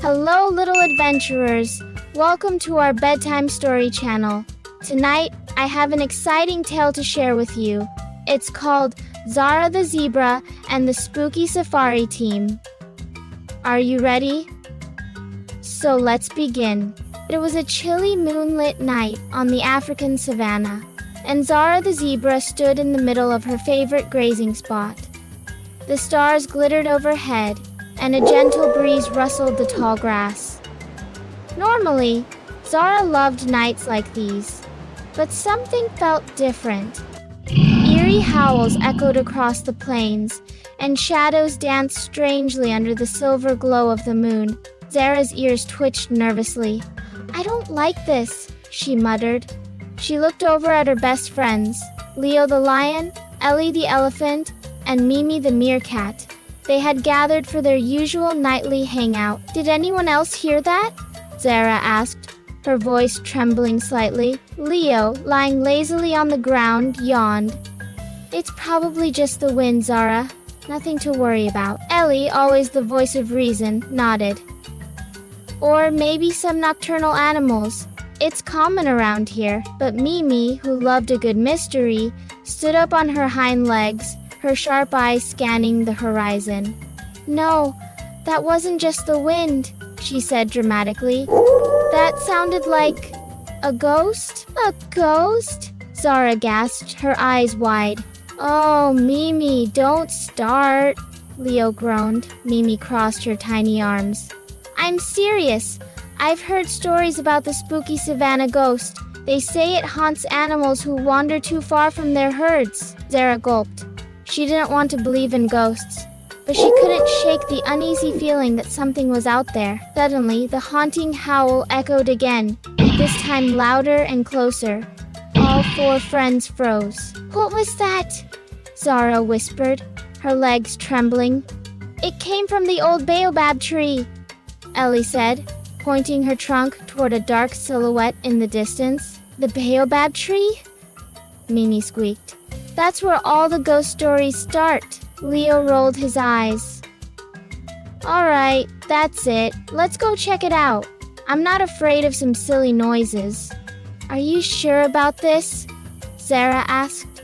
Hello, little adventurers. Welcome to our bedtime story channel. Tonight, I have an exciting tale to share with you. It's called Zara the Zebra and the Spooky Safari Team. Are you ready? So let's begin. It was a chilly moonlit night on the African savannah, and Zara the Zebra stood in the middle of her favorite grazing spot. The stars glittered overhead, and a gentle breeze rustled the tall grass. Normally, Zara loved nights like these, but something felt different. Eerie howls echoed across the plains, and shadows danced strangely under the silver glow of the moon. Zara's ears twitched nervously. "I don't like this," she muttered. She looked over at her best friends, Leo the lion, Ellie the elephant, and Mimi the Meerkat. They had gathered for their usual nightly hangout. "Did anyone else hear that?" Zara asked, her voice trembling slightly. Leo, lying lazily on the ground, yawned. "It's probably just the wind, Zara. Nothing to worry about." Ellie, always the voice of reason, nodded. "Or maybe some nocturnal animals. It's common around here." But Mimi, who loved a good mystery, stood up on her hind legs, her sharp eyes scanning the horizon. "No, that wasn't just the wind," she said dramatically. "That sounded like a ghost." "A ghost?" Zara gasped, her eyes wide. "Oh, Mimi, don't start," Leo groaned. Mimi crossed her tiny arms. "I'm serious. I've heard stories about the spooky savannah ghost. They say it haunts animals who wander too far from their herds." Zara gulped. She didn't want to believe in ghosts, but she couldn't shake the uneasy feeling that something was out there. Suddenly, the haunting howl echoed again, this time louder and closer. All four friends froze. "What was that?" Zara whispered, her legs trembling. "It came from the old baobab tree," Ellie said, pointing her trunk toward a dark silhouette in the distance. "The baobab tree?" Mimi squeaked. "That's where all the ghost stories start." Leo rolled his eyes. "All right, that's it. Let's go check it out. I'm not afraid of some silly noises." "Are you sure about this?" Zara asked,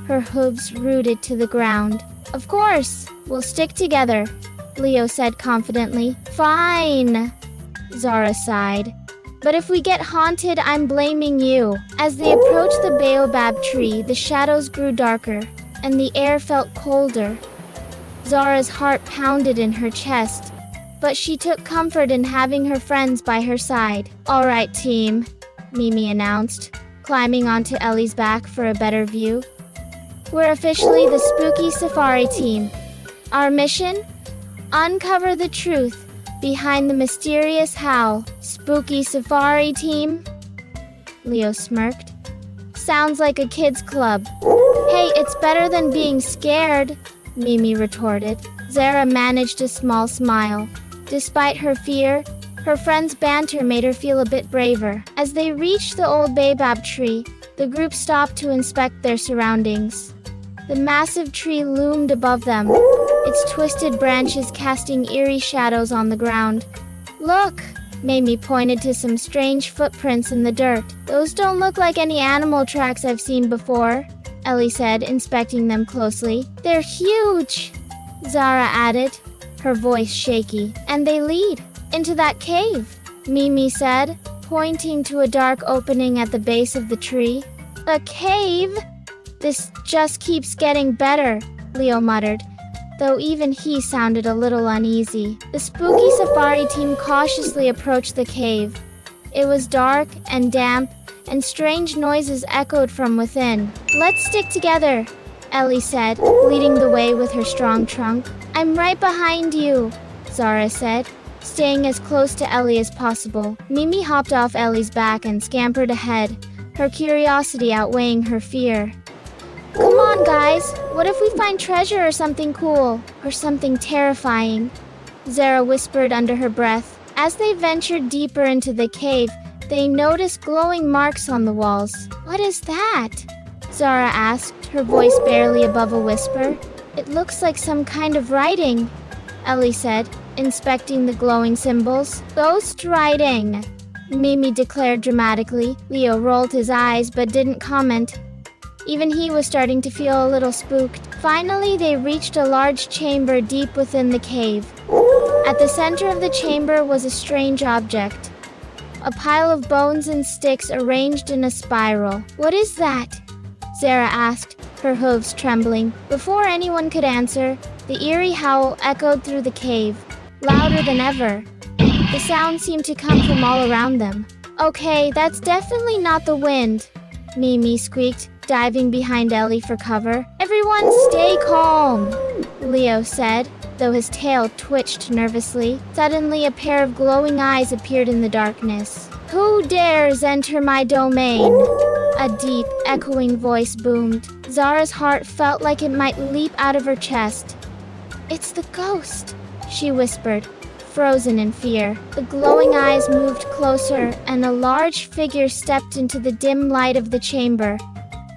her hooves rooted to the ground. "Of course. We'll stick together," Leo said confidently. "Fine," Zara sighed. "But if we get haunted, I'm blaming you." As they approached the baobab tree, the shadows grew darker, and the air felt colder. Zara's heart pounded in her chest, but she took comfort in having her friends by her side. "All right, team," Mimi announced, climbing onto Ellie's back for a better view. "We're officially the Spooky Safari Team. Our mission? Uncover the truth behind the mysterious howl." "Spooky Safari Team?" Leo smirked. "Sounds like a kids' club." "Hey, it's better than being scared," Mimi retorted. Zara managed a small smile. Despite her fear, her friend's banter made her feel a bit braver. As they reached the old baobab tree, the group stopped to inspect their surroundings. The massive tree loomed above them, its twisted branches casting eerie shadows on the ground. "Look!" Mimi pointed to some strange footprints in the dirt. "Those don't look like any animal tracks I've seen before," Ellie said, inspecting them closely. "They're huge," Zara added, her voice shaky. "And they lead into that cave," Mimi said, pointing to a dark opening at the base of the tree. "A cave? This just keeps getting better," Leo muttered, though even he sounded a little uneasy. The Spooky Safari Team cautiously approached the cave. It was dark and damp, and strange noises echoed from within. "Let's stick together," Ellie said, leading the way with her strong trunk. "I'm right behind you," Zara said, staying as close to Ellie as possible. Mimi hopped off Ellie's back and scampered ahead, her curiosity outweighing her fear. "Come on, guys. What if we find treasure or something cool? Or something terrifying?" Zara whispered under her breath. As they ventured deeper into the cave, they noticed glowing marks on the walls. "What is that?" Zara asked, her voice barely above a whisper. "It looks like some kind of writing," Ellie said, inspecting the glowing symbols. Ghost writing, Mimi declared dramatically. Leo rolled his eyes but didn't comment. Even he was starting to feel a little spooked. Finally, they reached a large chamber deep within the cave. At the center of the chamber was a strange object. A pile of bones and sticks arranged in a spiral. "What is that?" Zara asked, her hooves trembling. Before anyone could answer, the eerie howl echoed through the cave, louder than ever. The sound seemed to come from all around them. "Okay, that's definitely not the wind," Mimi squeaked, diving behind Ellie for cover. "Everyone stay calm," Leo said, though his tail twitched nervously. Suddenly, a pair of glowing eyes appeared in the darkness. "Who dares enter my domain?" A deep, echoing voice boomed. Zara's heart felt like it might leap out of her chest. "It's the ghost," she whispered, frozen in fear. The glowing eyes moved closer, and a large figure stepped into the dim light of the chamber.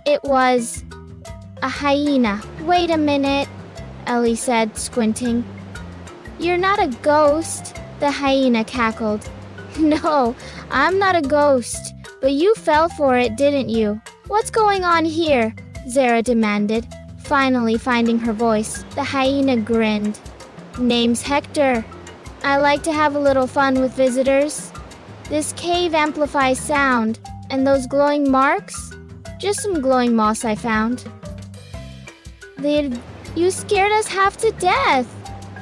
It was a hyena. "Wait a minute," Ellie said, squinting. "You're not a ghost," the hyena cackled. "No, I'm not a ghost, but you fell for it, didn't you?" "What's going on here?" Zara demanded, finally finding her voice. The hyena grinned. "Name's Hector. I like to have a little fun with visitors. This cave amplifies sound, and those glowing marks? Just some glowing moss I found." "You scared us half to death,"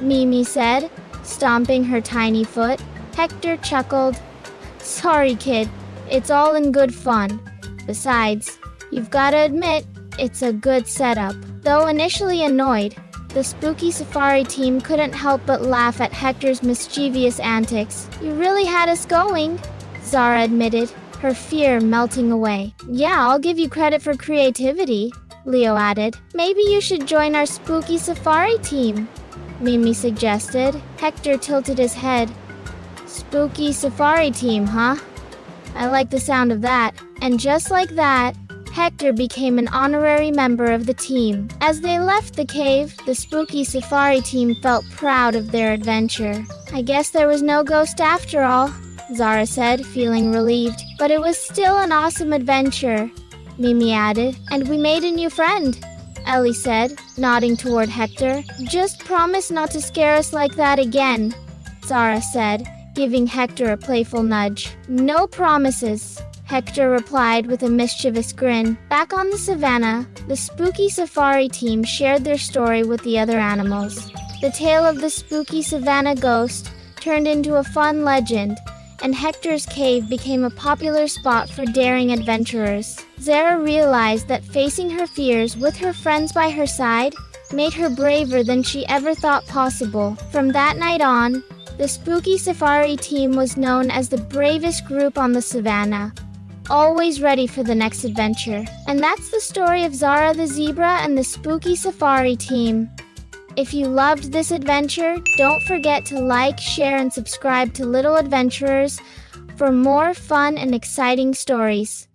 Mimi said, stomping her tiny foot. Hector chuckled. "Sorry, kid. It's all in good fun. Besides, you've got to admit, it's a good setup." Though initially annoyed, the spooky safari team couldn't help but laugh at Hector's mischievous antics. "You really had us going," Zara admitted, her fear melting away. "Yeah, I'll give you credit for creativity," Leo added. "Maybe you should join our spooky safari team," Mimi suggested. Hector tilted his head. "Spooky safari team, huh? I like the sound of that." And just like that, Hector became an honorary member of the team. As they left the cave, the spooky safari team felt proud of their adventure. "I guess there was no ghost after all," Zara said, feeling relieved. "But it was still an awesome adventure," Mimi added. "And we made a new friend," Ellie said, nodding toward Hector. "Just promise not to scare us like that again," Zara said, giving Hector a playful nudge. "No promises," Hector replied with a mischievous grin. Back on the savannah, the spooky safari team shared their story with the other animals. The tale of the spooky savannah ghost turned into a fun legend, and Hector's cave became a popular spot for daring adventurers. Zara realized that facing her fears with her friends by her side made her braver than she ever thought possible. From that night on, the spooky safari team was known as the bravest group on the savannah, always ready for the next adventure. And that's the story of Zara the Zebra and the spooky safari team. If you loved this adventure, don't forget to like, share, and subscribe to Little Adventurers for more fun and exciting stories.